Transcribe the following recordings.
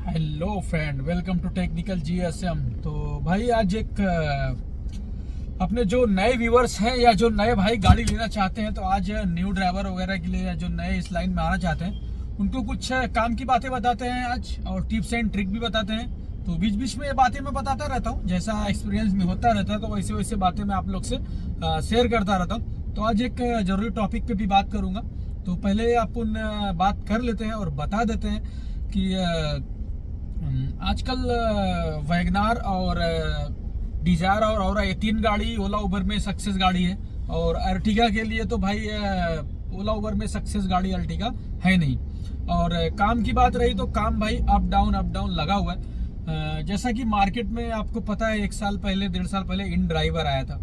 Hello friend, welcome to technical GSM. तो भाई आज एक अपने जो नए व्यूवर्स हैं या जो नए भाई गाड़ी लेना चाहते हैं, तो आज न्यू ड्राइवर वगैरह के लिए या जो नए इस लाइन में आना चाहते हैं उनको कुछ काम की बातें बताते हैं आज, और टिप्स एंड ट्रिक भी बताते हैं। तो बीच बीच में ये बातें मैं बताता रहता हूँ, जैसा एक्सपीरियंस में होता रहता है तो वैसे वैसे बातें मैं आप लोग से शेयर करता रहता हूँ। तो आज एक जरूरी टॉपिक पे भी बात करूँगा। तो पहले अपन बात कर लेते हैं और बता देते हैं कि आजकल वैगनार और डिजायर और औरा ये तीन गाड़ी ओला उबर में सक्सेस गाड़ी है। और अर्टिगा के लिए तो भाई ओला उबर में सक्सेस गाड़ी अर्टिगा है नहीं। और काम की बात रही तो काम भाई अप डाउन लगा हुआ है। जैसा कि मार्केट में आपको पता है, 1 साल पहले 1.5 साल पहले इन ड्राइवर आया था,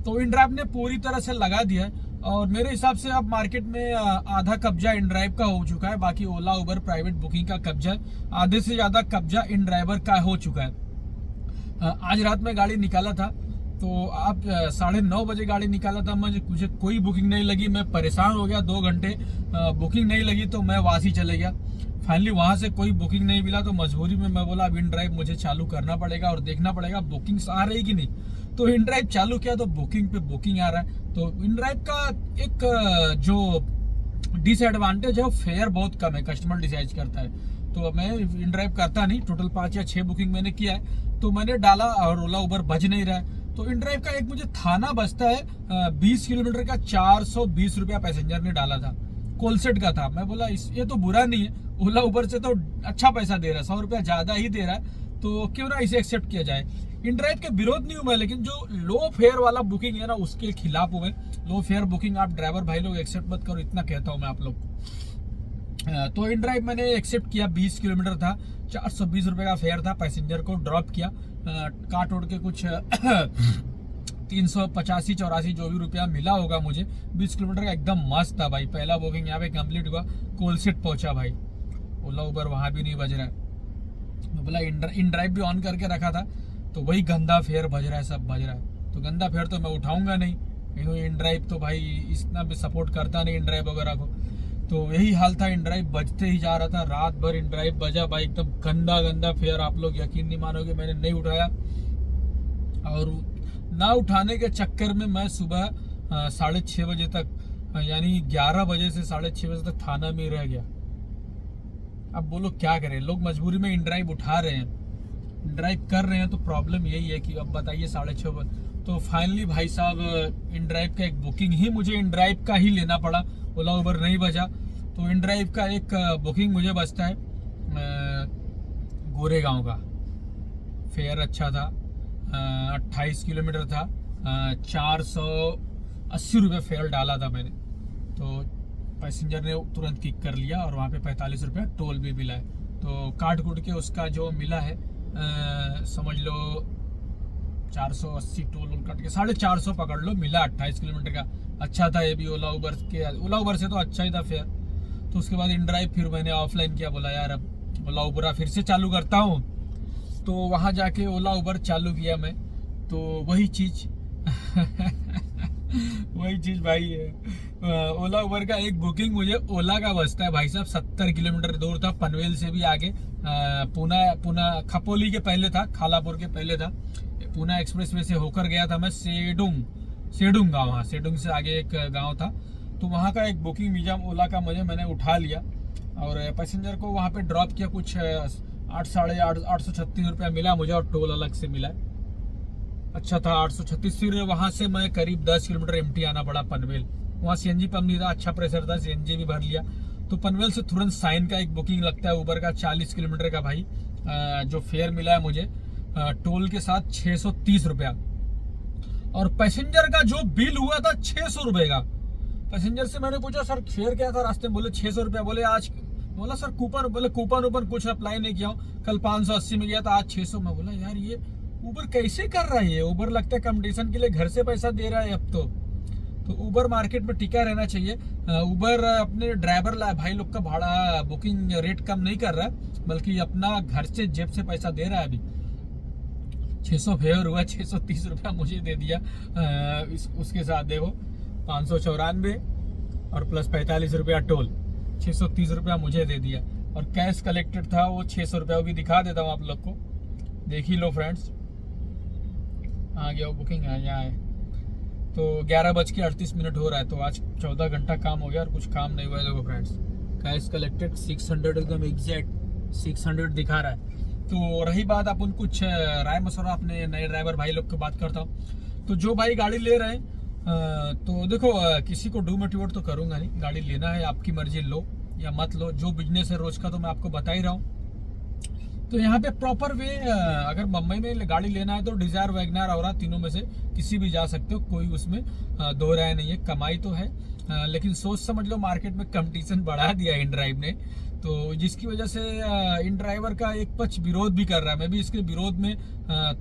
तो इन ड्राइव ने पूरी तरह से लगा दिया है। और मेरे हिसाब से अब मार्केट में आधा कब्जा इन ड्राइव का हो चुका है, बाकी ओला उबर प्राइवेट बुकिंग का कब्जा आधे से ज्यादा कब्जा इन ड्राइवर का हो चुका है। आज रात में गाड़ी निकाला था, तो आप 9:30 बजे गाड़ी निकाला था, मुझे कोई बुकिंग नहीं लगी। मैं परेशान हो गया, 2 घंटे बुकिंग नहीं लगी तो मैं वासी चले गया। फाइनली वहां से कोई बुकिंग नहीं मिला, तो मजबूरी में मैं बोला अब इन ड्राइव मुझे चालू करना पड़ेगा और देखना पड़ेगा बुकिंग्स आ रही कि नहीं। तो इन ड्राइव चालू किया तो बुकिंग पे बुकिंग आ रहा है। तो इन ड्राइव का एक जो डिसएडवांटेज है वो फेयर बहुत कम है, कस्टमर डिसाइड करता है। तो मैं इन ड्राइव करता नहीं, टोटल 5 या 6 बुकिंग मैंने किया है, तो मैंने डाला और ओला उबर बज नहीं रहा है। तो इन ड्राइव का एक मुझे थाना बजता है 20 किलोमीटर का, 420 रुपया पैसेंजर ने डाला था, कोलसेट का था। मैं बोला ये तो बुरा नहीं है, ओला उबर से तो अच्छा पैसा दे रहा है, 100 रुपया ज्यादा ही दे रहा है, तो क्यों ना इसे एक्सेप्ट किया जाए। इन ड्राइव के विरोध नहीं हूं मैं, लेकिन जो लो फेयर वाला बुकिंग है ना उसके खिलाफ हूं मैं। लो फेयर बुकिंग आप ड्राइवर भाई लोग एक्सेप्ट मत करो, इतना कहता हूं मैं आप लोग को। तो इन ड्राइव मैंने एक्सेप्ट किया, 20 किलोमीटर था, 420 रुपए का फेयर था, पैसेंजर को ड्रॉप किया, काट उड़ के कुछ 385-84 जो भी रुपया मिला होगा मुझे। 20 किलोमीटर का एकदम मस्त था भाई। पहला बुकिंग यहाँ पे कंप्लीट हुआ, कोलसेट पहुंचा भाई, ओला उबर वहां भी नहीं बज रहा है। मैं बोला इन ड्राइव भी ऑन करके रखा था, तो वही गंदा फेयर बज रहा है, सब बज रहा है, तो गंदा फेयर तो मैं उठाऊंगा नहीं। इन ड्राइव तो भाई इतना भी सपोर्ट करता नहीं इन ड्राइव वगैरह को। तो यही हाल था, इन ड्राइव बजते ही जा रहा था, रात भर इन ड्राइव बजा भाई, एकदम गंदा फेयर। आप लोग यकीन नहीं मानोगे, मैंने नहीं उठाया, और ना उठाने के चक्कर में मैं सुबह 6:30 बजे तक, यानी 11 बजे से 6:30 बजे तक थाना में रह गया। अब बोलो क्या करें, लोग मजबूरी में इन ड्राइव उठा रहे हैं, ड्राइव कर रहे हैं, तो प्रॉब्लम यही है कि अब बताइए 6:30 बजे। तो फाइनली भाई साहब इन ड्राइव का एक बुकिंग ही मुझे इन ड्राइव का ही लेना पड़ा, ओला उबर नहीं बजा। तो इन ड्राइव का एक बुकिंग मुझे बचता है गोरेगांव का, फेयर अच्छा था, 28 किलोमीटर था, 480 रुपये फेयर डाला था मैंने। तो पैसेंजर ने तुरंत किक कर लिया, और वहाँ पे 45 रुपये टोल भी मिला है। तो काट कूट के उसका जो मिला है समझ लो 480 टोल कट के 450 पकड़ लो, मिला 28 किलोमीटर का। अच्छा था ये भी, ओला उबर से तो अच्छा ही था फेयर। तो उसके बाद इन ड्राइव फिर मैंने ऑफलाइन किया, बोला यार अब ओला उबर फिर से चालू करता हूँ। तो वहाँ जाके ओला उबर चालू किया मैं, तो वही चीज़ वही चीज़ भाई है। ओला उबर का एक बुकिंग मुझे ओला का बचता है भाई साहब, 70 किलोमीटर दूर था, पनवेल से भी आगे, पूना खपोली के पहले था, खालापुर के पहले था, पूना एक्सप्रेस वे से होकर गया था मैं सेडुंग गाँव, हाँ सेडुंग से आगे एक गाँव था। तो वहाँ का एक बुकिंग मिजाम ओला का मैंने उठा लिया, और पैसेंजर को वहाँ पे ड्रॉप किया, कुछ 836 रुपया मिला मुझे, और टोल अलग से मिला। अच्छा था 836। फिर वहाँ से मैं करीब 10 किलोमीटर एमटी आना पड़ा पनवेल, वहाँ सीएनजी पंप नहीं था, अच्छा प्रेशर था, सीएनजी भी भर लिया। तो पनवेल से तुरंत साइन का एक बुकिंग लगता है उबर का, 40 किलोमीटर का भाई, जो फेयर मिला है मुझे टोल के साथ 630 रुपया, और पैसेंजर का जो बिल हुआ था 600 रुपये का। पैसेंजर से मैंने पूछा सर फेयर क्या था रास्ते में, बोले 600 रुपया। बोले आज, बोला सर कूपन, बोले कूपन ऊपर कुछ अप्लाई नहीं किया हूँ, कल 580 में गया था, आज 600। मैं बोला यार ये उबर कैसे कर रहा है, उबर लगता है कंपटीशन के लिए घर से पैसा दे रहा है अब तो उबर मार्केट में टिका रहना चाहिए। उबर अपने ड्राइवर भाई लोग का भाड़ा बुकिंग रेट कम नहीं कर रहा है, बल्कि अपना घर से जेब से पैसा दे रहा है। अभी 600 फेयर हुआ, 630 रुपया मुझे दे दिया। उसके साथ देखो 594 और प्लस 45 रुपया टोल, 630 रुपया मुझे दे दिया। और कैश कलेक्टेड था वो 600 रुपये, भी दिखा देता हूँ आप लोग को, देख ही लो फ्रेंड्स। आ गया वो बुकिंग है, यहाँ है। तो 11:38 हो रहा है, तो आज 14 घंटा काम हो गया और कुछ काम नहीं हुआ है। देखो फ्रेंड्स, कैश कलेक्टेड 600 एकदम एग्जैक्ट 600 दिखा रहा है। तो रही बात अपन कुछ राय मशवरा अपने नए ड्राइवर भाई लोग की बात करता हूँ। तो जो भाई गाड़ी ले रहे हैं, तो देखो किसी को डिमोटिवेट तो करूँगा नहीं, गाड़ी लेना है आपकी मर्जी, लो या मत लो, जो बिजनेस है रोज का तो मैं आपको बता ही रहा हूँ। तो यहाँ पे प्रॉपर वे, अगर मुंबई में गाड़ी लेना है तो डिजायर, वैगनआर और तीनों में से किसी भी जा सकते हो, कोई उसमें दो राय नहीं है। कमाई तो है, लेकिन सोच समझ लो मार्केट में कंपटीशन बढ़ा दिया इन ड्राइव ने, तो जिसकी वजह से इन ड्राइवर का एक पक्ष विरोध भी कर रहा है। मैं भी इसके विरोध में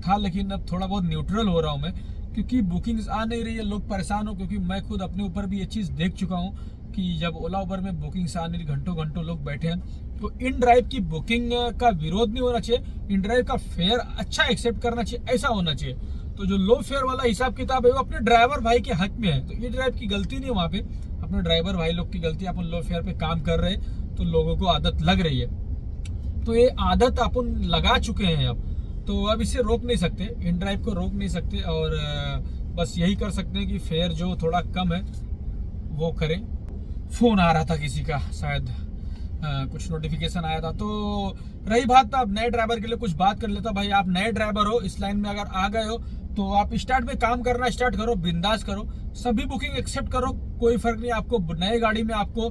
था, लेकिन अब थोड़ा बहुत न्यूट्रल हो रहा हूँ मैं, क्योंकि बुकिंग्स आ नहीं रही है, लोग परेशान हो। क्योंकि मैं खुद अपने ऊपर भी ये चीज़ देख चुका हूँ कि जब ओला उबर में बुकिंग्स आने रही, घंटों घंटों लोग बैठे हैं, तो इन ड्राइव की बुकिंग का विरोध नहीं होना चाहिए, इन ड्राइव का फेयर अच्छा एक्सेप्ट करना चाहिए, ऐसा होना चाहिए। तो जो लो फेयर वाला हिसाब किताब है वो अपने ड्राइवर भाई के हक में है, तो ये ड्राइव की गलती नहीं है, वहाँ पे अपने ड्राइवर भाई लोग की गलती। अपन लो फेयर पे काम कर रहे हैं तो लोगों को आदत लग रही है, तो ये आदत अपन लगा चुके हैं अब, तो अब इसे रोक नहीं सकते, इन ड्राइव को रोक नहीं सकते। और बस यही कर सकते हैं कि फेयर जो थोड़ा कम है वो करें। फोन आ रहा था किसी का, शायद कुछ नोटिफिकेशन आया था। तो रही बात, अब नए ड्राइवर के लिए कुछ बात कर लेता। भाई आप नए ड्राइवर हो, इस लाइन में अगर आ गए हो तो आप स्टार्ट में काम करना स्टार्ट करो, बिंदास करो, सभी बुकिंग एक्सेप्ट करो, कोई फर्क नहीं। आपको नए गाड़ी में आपको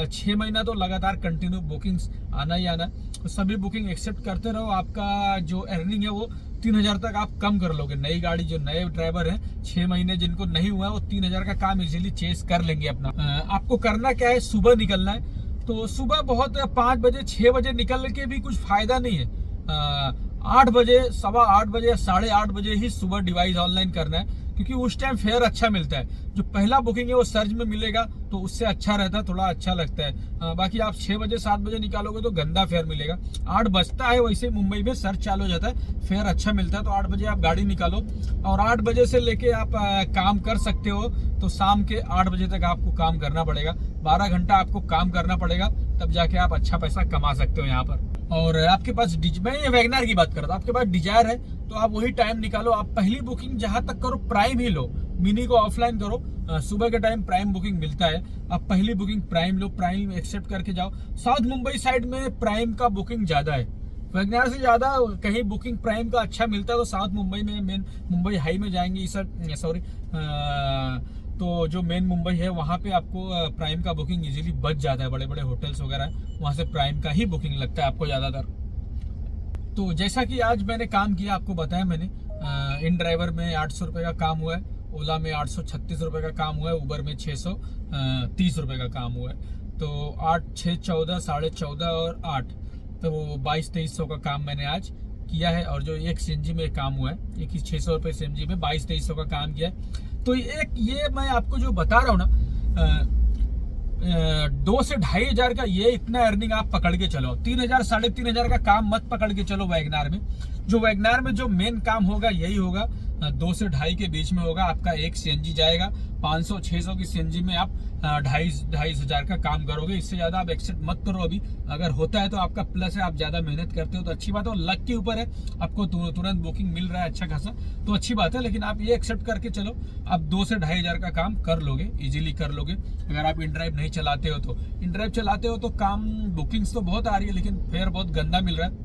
6 महीना तो लगातार कंटिन्यू बुकिंग्स आना ही आना, तो सभी बुकिंग एक्सेप्ट करते रहो। आपका जो अर्निंग है वो 3000 तक आप कम कर लोगे। नई गाड़ी जो नए ड्राइवर हैं, 6 महीने जिनको नहीं हुआ है, वो 3000 का काम इजीली चेस कर लेंगे अपना। आपको करना क्या है, सुबह निकलना है। तो सुबह बहुत 5 बजे 6 बजे निकल के भी कुछ फायदा नहीं है। 8 बजे, 8:15 बजे, 8:30 बजे ही सुबह डिवाइस ऑनलाइन करना है, क्योंकि उस टाइम फेयर अच्छा मिलता है। जो पहला बुकिंग है वो सर्ज में मिलेगा, तो उससे अच्छा रहता है, थोड़ा अच्छा लगता है। बाकी आप 6 बजे 7 बजे निकालोगे तो गंदा फेयर मिलेगा। 8 बजता है, वैसे मुंबई में सर्च चालू हो जाता है, फेयर अच्छा मिलता है। तो 8 बजे आप गाड़ी निकालो और 8 बजे से लेके आप काम कर सकते हो। तो शाम के 8 बजे तक आपको काम करना पड़ेगा, 12 घंटा आपको काम करना पड़ेगा, तब जाके आप अच्छा पैसा कमा सकते हो यहाँ पर। और आपके पास मैं ये वैगनआर की बात कर रहा था, आपके पास डिजायर है तो आप वही टाइम निकालो। आप पहली बुकिंग जहां तक करो प्राइम ही लो, मिनी को ऑफलाइन करो। सुबह के टाइम प्राइम बुकिंग मिलता है, आप पहली बुकिंग प्राइम लो, प्राइम एक्सेप्ट करके जाओ। साउथ मुंबई साइड में प्राइम का बुकिंग ज्यादा है, वैगनआर से ज्यादा कहीं बुकिंग प्राइम का अच्छा मिलता है तो साउथ मुंबई में, मेन मुंबई हाई में जाएंगे सॉरी, तो जो मेन मुंबई है वहाँ पे आपको प्राइम का बुकिंग इजीली बच जाता है। बड़े बड़े होटल्स वगैरह है, वहाँ से प्राइम का ही बुकिंग लगता है आपको ज़्यादातर। तो जैसा कि आज मैंने काम किया, आपको बताया मैंने, इन ड्राइवर में 800 रुपये का काम हुआ है, ओला में 836 रुपये का काम हुआ है, उबर में 630 रुपये का काम हुआ है। तो 8, 6, 14, 14.5 और 8, तो 2200-2300 का काम मैंने आज किया है। और जो एक CNG में काम हुआ है, एक ही 600 रुपये CNG में 2200-2300 का काम किया है। तो एक ये मैं आपको जो बता रहा हूँ ना, 2 से 2500 का ये इतना अर्निंग आप पकड़ के चलो। 3000 3,500 का काम मत पकड़ के चलो वैगनआर में। जो वैगनआर में जो मेन काम होगा यही होगा, 2 से 2.5 के बीच में होगा। आपका एक CNG जाएगा, 500-600 की CNG में आप 2,500 का काम करोगे। इससे ज्यादा आप एक्सेप्ट मत करो अभी। अगर होता है तो आपका प्लस है, आप ज्यादा मेहनत करते हो तो अच्छी बात है, और लक के ऊपर है, आपको तुरंत बुकिंग मिल रहा है अच्छा खासा तो अच्छी बात है। लेकिन आप ये एक्सेप्ट करके चलो, आप 2 से 2,500 का काम कर लोगे, इजीली कर लोगे। अगर आप इनड्राइव नहीं चलाते हो तो, इनड्राइव चलाते हो तो काम बुकिंग्स तो बहुत आ रही है, लेकिन फेयर बहुत गंदा मिल रहा है।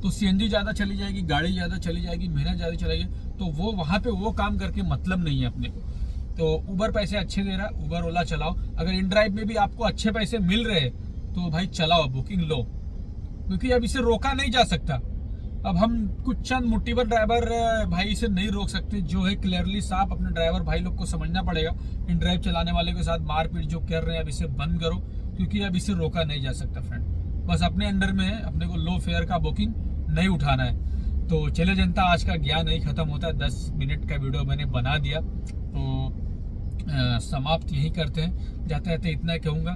तो CNG ज्यादा चली जाएगी, गाड़ी ज्यादा चली जाएगी, मेहनत ज्यादा चलेगी, तो वो वहां पे वो काम करके मतलब नहीं है अपने को। तो उबर पैसे अच्छे दे रहा है, उबर ओला चलाओ। अगर इन ड्राइव में भी आपको अच्छे पैसे मिल रहे हैं तो भाई चलाओ, बुकिंग लो, क्योंकि अब इसे रोका नहीं जा सकता। अब हम कुछ चंद मुट्ठीभर ड्राइवर भाई इसे नहीं रोक सकते, जो है क्लियरली साफ अपने ड्राइवर भाई लोग को समझना पड़ेगा। इन ड्राइव चलाने वाले के साथ मारपीट जो कर रहे हैं, अब इसे बंद करो, क्योंकि अब इसे रोका नहीं जा सकता फ्रेंड। बस अपने अंडर में है, अपने को लो फेयर का बुकिंग नहीं उठाना है। तो चले जनता, आज का ज्ञान नहीं खत्म होता है, 10 मिनट का वीडियो मैंने बना दिया, तो समाप्त यही करते हैं। जाते जाते इतना कहूँगा,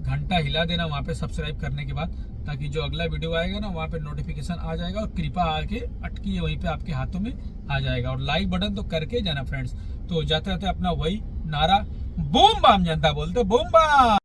घंटा हिला देना वहाँ पे सब्सक्राइब करने के बाद, ताकि जो अगला वीडियो आएगा ना वहाँ पे नोटिफिकेशन आ जाएगा, और कृपा आके अटकी है वहीं पे आपके हाथों में आ जाएगा। और लाइक बटन तो करके जाना फ्रेंड्स। तो जाते जाते अपना वही नारा बूम बाम, जनता बोलते बूम बाम।